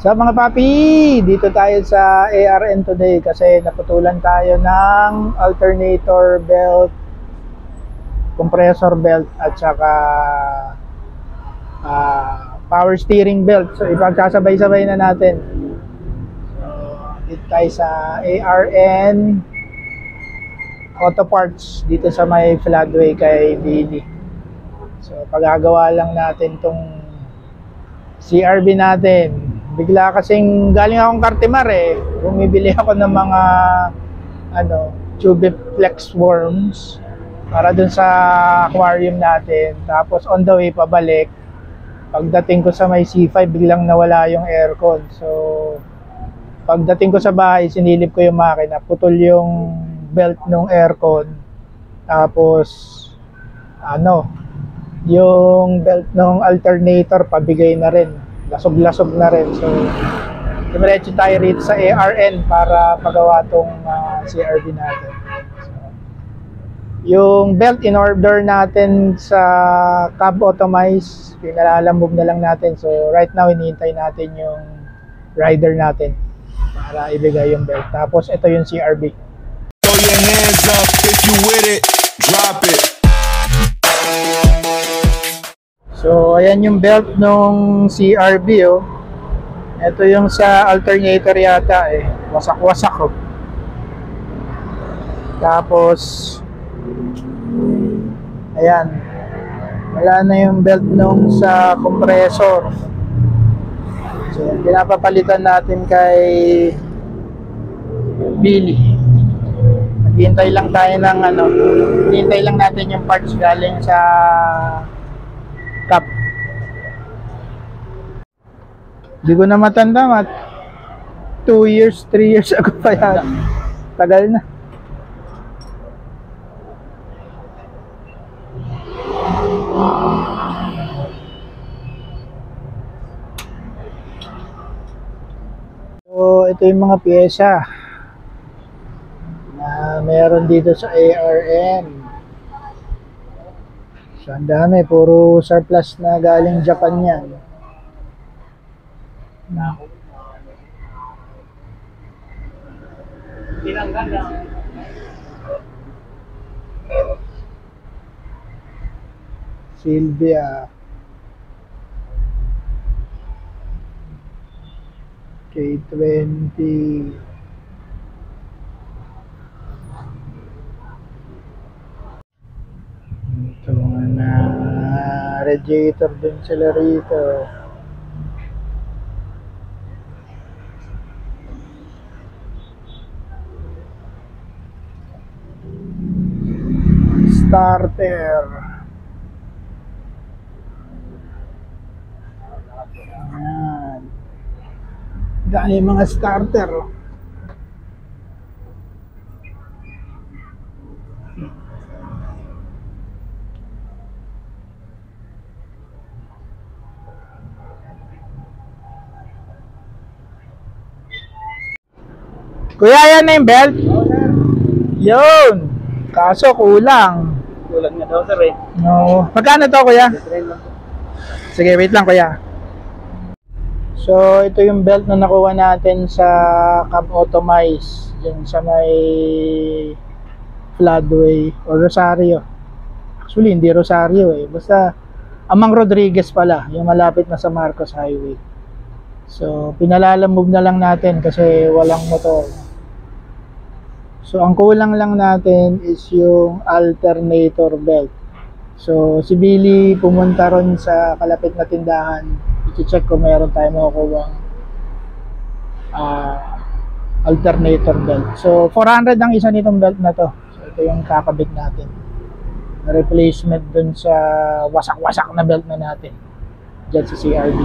Sa mga papi, dito tayo sa ARN today kasi naputulan tayo ng alternator belt, compressor belt at saka power steering belt. So ipagsasabay-sabay na natin. So dito tayo sa ARN Auto Parts dito sa may floodway kay Billy. So paggagawa lang natin tong CRV natin. Bigla kasing galing akong Cartimar bumibili ako ng mga tube flex worms para dun sa aquarium natin. Tapos on the way pabalik, pagdating ko sa may C5 biglang nawala yung aircon. So pagdating ko sa bahay, sinilip ko yung makina, putol yung belt ng aircon. Tapos yung belt ng alternator pabigay na rin, lasog-lasog na rin. So diretso tayo rito sa ARN para pagawa tong CRV natin. So, yung belt in order natin sa cab automize, pinalalamove na lang natin. So right now hinihintay natin yung rider natin para ibigay yung belt. Tapos ito yung CRV. Throw your hands up if you with it, drop it. So, ayan yung belt nung CRV, Ito yung sa alternator yata, wasak-wasak, Tapos, ayan. Wala na yung belt nung sa compressor. So, pinapapalitan natin kay Billy. Maghintay lang tayo ng hintay lang natin yung parts galing sa Cup. Hindi ko na matanda, 2 years, 3 years ago pa yan. Tagal na. So, ito yung mga pyesa na meron dito sa ARN. So, ang dami, puro surplus na galing Japan yan. Sylvia K20. Ito na radiator din sila rito. Starter. Ayan. Dahil mga starter. Kuya, yan na yung belt? Yun. Kaso kulang. Kulang na daw sir No. Magkano to kuya? Sige, wait lang kuya. So, ito yung belt na nakuha natin sa Cab Automize. Diyan sa may Floodway o Rosario. Actually, hindi Rosario Basta Amang Rodriguez pala. Yung malapit na sa Marcos Highway. So, pinalalamove na lang natin kasi walang motor. So, ang kulang lang natin is yung alternator belt. So, si Billy pumunta ron sa kalapit na tindahan. I-check kung meron tayo makukuha alternator belt. So, 400 ang isa nitong belt na to. So, ito yung kakabit natin. Replacement dun sa wasak-wasak na belt na natin dyan sa CRV.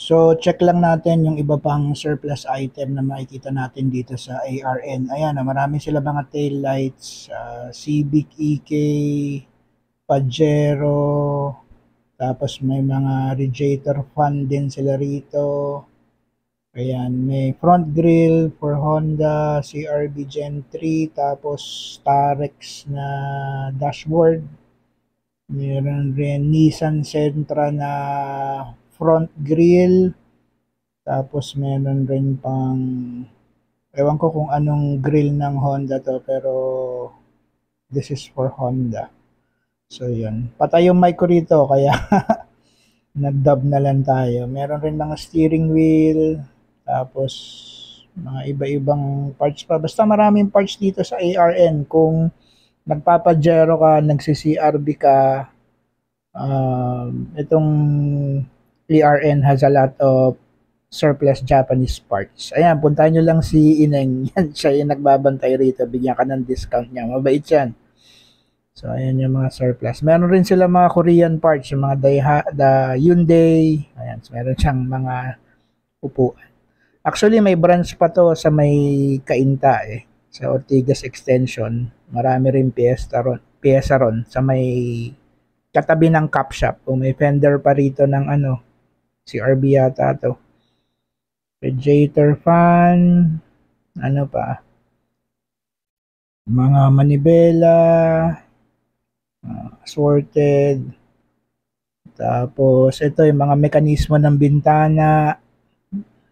So, check lang natin yung iba pang surplus item na makikita natin dito sa ARN. Ayan, marami sila mga tail lights, Civic EK, Pajero, tapos may mga radiator fan din sila rito. Ayan, may front grille for Honda CRV Gen 3, tapos Starex na dashboard. Meron rin Nissan Sentra na front grille, Tapos meron rin pang, ewan ko kung anong grill ng Honda to, pero this is for Honda. So yun. Patay yung mic ko rito, kaya nag-dub na lang tayo. Meron rin mga steering wheel, tapos mga iba-ibang parts pa. Basta maraming parts dito sa ARN. Kung nagpapajero ka, nagsi-CRB ka, itong ARN has a lot of surplus Japanese parts. Ayan, puntahan nyo lang si Ineng. Yan, siya yung nagbabantay rito. Bigyan ka ng discount niya. Mabait yan. So, ayan yung mga surplus. Meron rin sila mga Korean parts, yung mga Hyundai. Ayan, so meron siyang mga upuan. Actually, may branch pa to sa may Cainta eh. Sa Ortigas Extension. Marami rin pyesa ron sa may katabi ng cup shop. O may vendor pa rito ng ano, si RB yata to. Radiator fan, ano pa, mga manibela, assorted, tapos ito yung mga mekanismo ng bintana,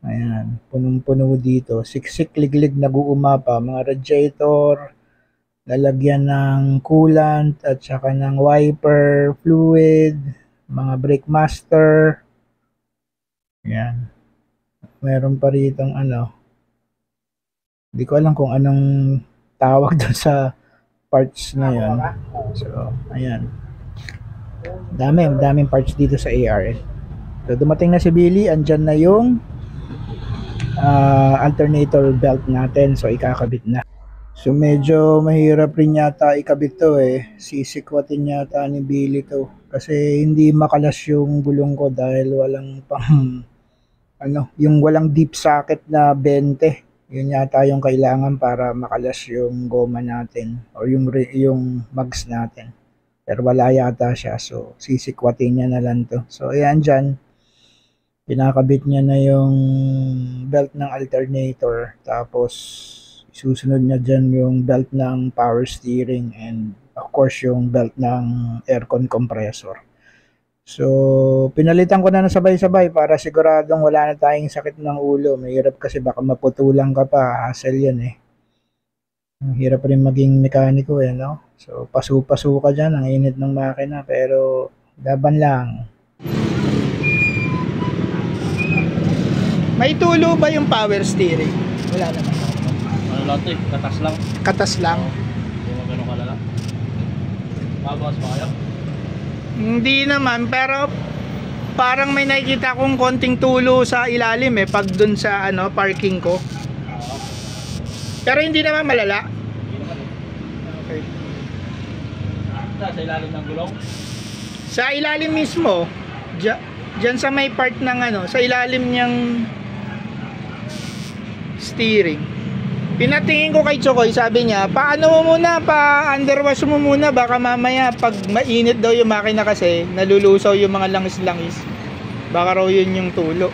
ayan, punong-puno dito, siksik liglig nag-uuma pa, mga radiator, lalagyan ng coolant at saka ng wiper fluid, mga brake master, ayan. Meron pa ritong ano, hindi ko alam kung anong tawag doon sa parts na yun. So, ayan. Daming parts dito sa ARN. So, dumating na si Billy. Andyan na yung alternator belt natin. So, ikakabit na. So, medyo mahirap rin yata ikabit to eh. Sisikwatin yata ni Billy to. Kasi hindi makalas yung gulong ko dahil walang pang ano, yung walang deep socket na 20. Yun yata yung kailangan para makalas yung goma natin or yung mags natin. Pero wala yata siya, so sisikwatin niya na lang to. So ayan dyan, pinakabit niya na yung belt ng alternator, tapos isusunod niya dyan yung belt ng power steering and of course yung belt ng aircon compressor. So, pinalitan ko na ng sabay-sabay para siguradong wala na tayong sakit ng ulo. Mahirap kasi baka maputulang ka pa. Hassle yan eh. Ang hirap rin maging mekaniko eh, no? So, pasu-pasu ka dyan. Ang init ng makina. Pero, laban lang. May tulo ba yung power steering? Wala naman. Ano lang ito eh, katas lang. Katas lang? Hindi mo ganun kalala. Babawas ba kayo? Hindi naman, pero parang may nakikita kong konting tulo sa ilalim eh, pag dun sa ano, parking ko. Pero hindi naman malala. Hindi naman eh. Okay. Sa ilalim ng gulong? Sa ilalim mismo, dyan sa may part ng ano, sa ilalim niyang steering. Pinatingin ko kay Chokoy, sabi niya, paano mo muna, pa-underwash mo muna, baka mamaya pag mainit daw yung makina kasi, nalulusaw yung mga langis-langis. Baka raw yun yung tulo.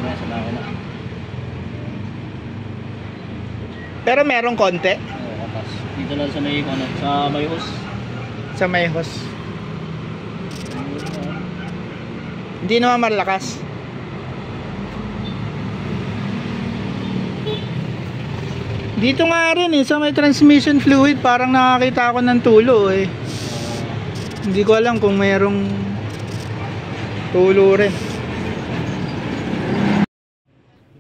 Nasa makina. Pero merong konti Oo, katas. Dito lang sa may, ano, sa may hose. sa may hose. Hindi naman malakas. Dito nga rin eh, sa may transmission fluid, parang nakakita ako ng tulo eh. Hindi ko alam kung mayroong tulo rin.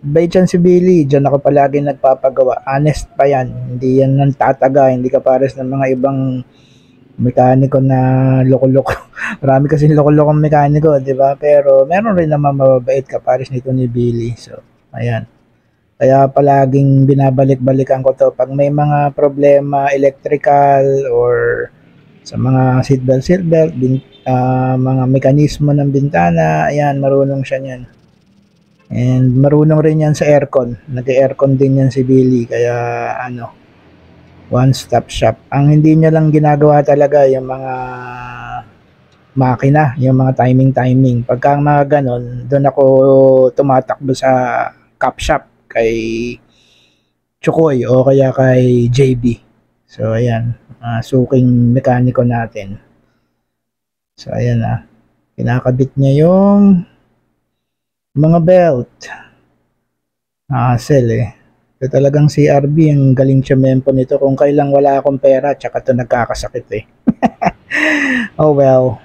By chance si Billy, dyan ako palagi nagpapagawa. Honest pa yan. Hindi yan nang tataga. Hindi ka pares ng mga ibang mekaniko na loko-loko. Marami kasi loko-lokong mekaniko, di ba? Pero meron rin naman mababait ka pares nito ni Billy. So, ayan. Kaya palaging binabalik-balikan ko to pag may mga problema electrical or sa mga seatbelt, mga mekanismo ng bintana, ayan, marunong siya niyan. And marunong rin yan sa aircon. Nag-aircon din yan si Billy, kaya ano, one-stop shop. Ang hindi niya lang ginagawa talaga yung mga makina, yung mga timing. Pagka mga ganon, doon ako tumatakbo sa cup shop kay Chokoy o kaya kay JB. So ayan, suking mekaniko natin. So ayan na, kinakabit niya yung Mga belt. Hassle eh. Ito talagang CRV, ang galing tiyemempo nito kung kailang wala akong pera, tsaka ito nagkakasakit eh. Oh well,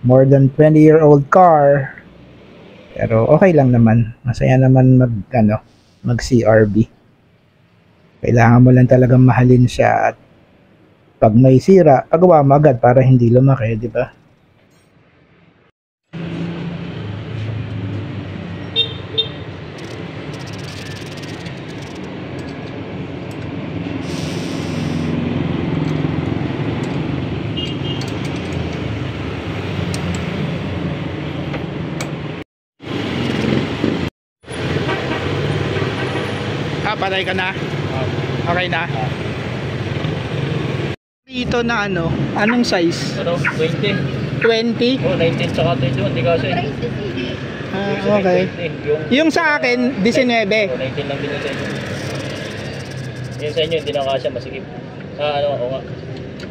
more than 20-year-old car. Pero okay lang naman. Masaya naman mag CRV. Kailangan mo lang talagang mahalin siya at pag may sira, pagawa mo agad para hindi lumaki, di ba? Patay ka na? Okay na? Dito na anong size? 20. 20? Oh, 19 tsaka 21, di kasi. Okay. Yung sa akin, 19. 19 lang din sa inyo. Yung sa inyo, hindi na kasya, masikip. Oo nga.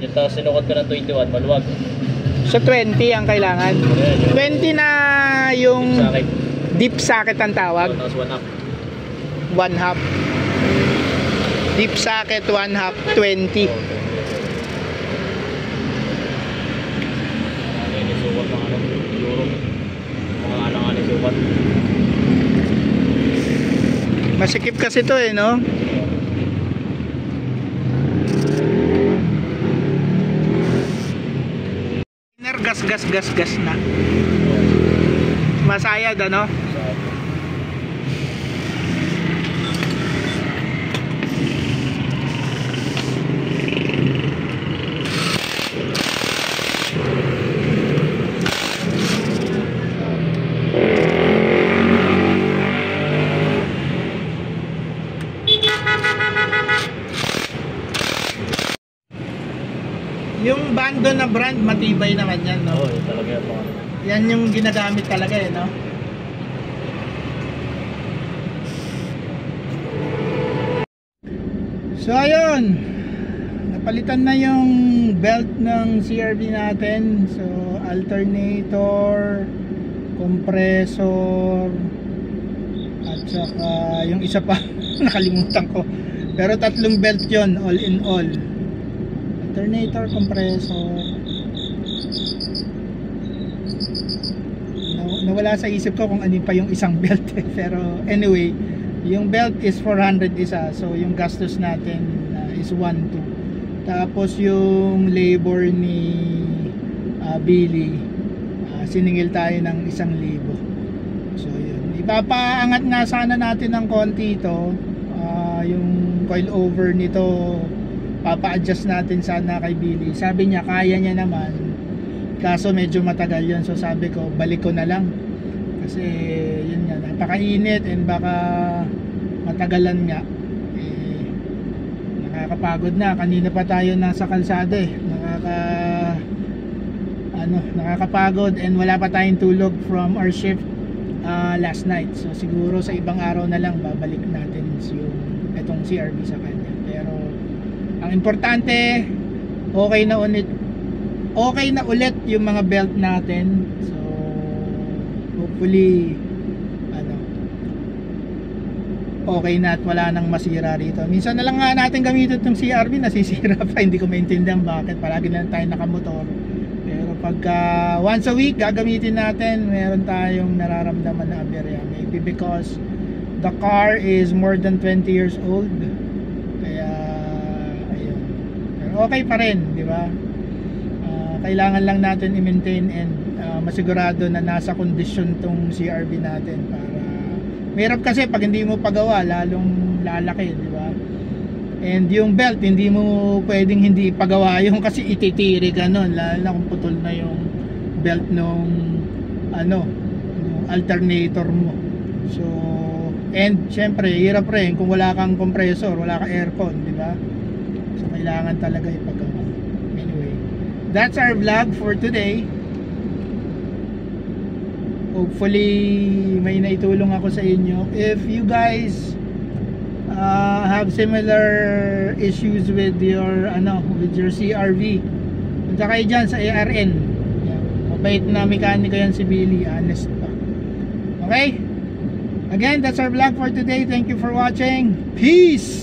Yung tapos sinukot ko ng 21, maluwag. So 20 ang kailangan? 20 na yung deep socket ang tawag? Tapos 1 half. 1 half. Deep socket 1 half 20. Masikip kasi to eh, no? Gas na. Masayad ano? Yung Bando na brand, matibay naman yan, no? Oo, talaga yan. Yan yung ginagamit talaga eh, no? So ayun, napalitan na yung belt ng CRV natin. So alternator, compressor, at saka yung isa pa nakalimutan ko, pero 3 belt yon all in all. Alternator, compressor. Nawala sa isip ko kung ano pa yung isang belt eh. Pero anyway, yung belt is 400 isa. So yung gastos natin is 1,2. Tapos yung labor ni Billy, siningil tayo ng 1,000. So yun. Ipapaangat nga sana natin ng konti ito. Yung coil over nito, papa-adjust natin sana kay Billy. Sabi niya kaya niya naman, kaso medyo matagal yun. So sabi ko balik ko na lang, kasi yun nga, napakainit and baka matagalan nga eh, nakakapagod na. Kanina pa tayo nasa kalsada eh, nakakapagod, and wala pa tayong tulog from our shift last night. So siguro sa ibang araw na lang babalik natin yung itong CRV sa kanya. Pero ang importante, okay na ulit yung mga belt natin. So hopefully okay na at wala nang masira rito. Minsan na lang nga natin gamitin itong CRV, nasisira pa. Hindi ko maintindihan bakit palagi na lang tayo nakamotor. Pero pagka once a week gagamitin natin, meron tayong nararamdaman na aberya. Maybe because the car is more than 20 years old. Kaya ayun. Pero okay pa rin, di ba? Kailangan lang natin i-maintain and masigurado na nasa kondisyon tong CRV natin. Para mahirap kasi pag hindi mo pagawa, lalong lalaki, di ba? And yung belt, hindi mo pwedeng hindi ipagawa yung kasi ititiri ka nun, lalo na kung putol na yung belt nung alternator mo. So and syempre hirap rin kung wala kang compressor, wala kang aircon, di ba? So kailangan talaga ipagawa. Anyway, that's our vlog for today. Hopefully may naitulong ako sa inyo. If you guys have similar issues with your CRV, punta kayo dyan sa ARN. Mabait na mekaniko yan si Billy, honest pa. Okay? Again, that's our vlog for today. Thank you for watching. Peace!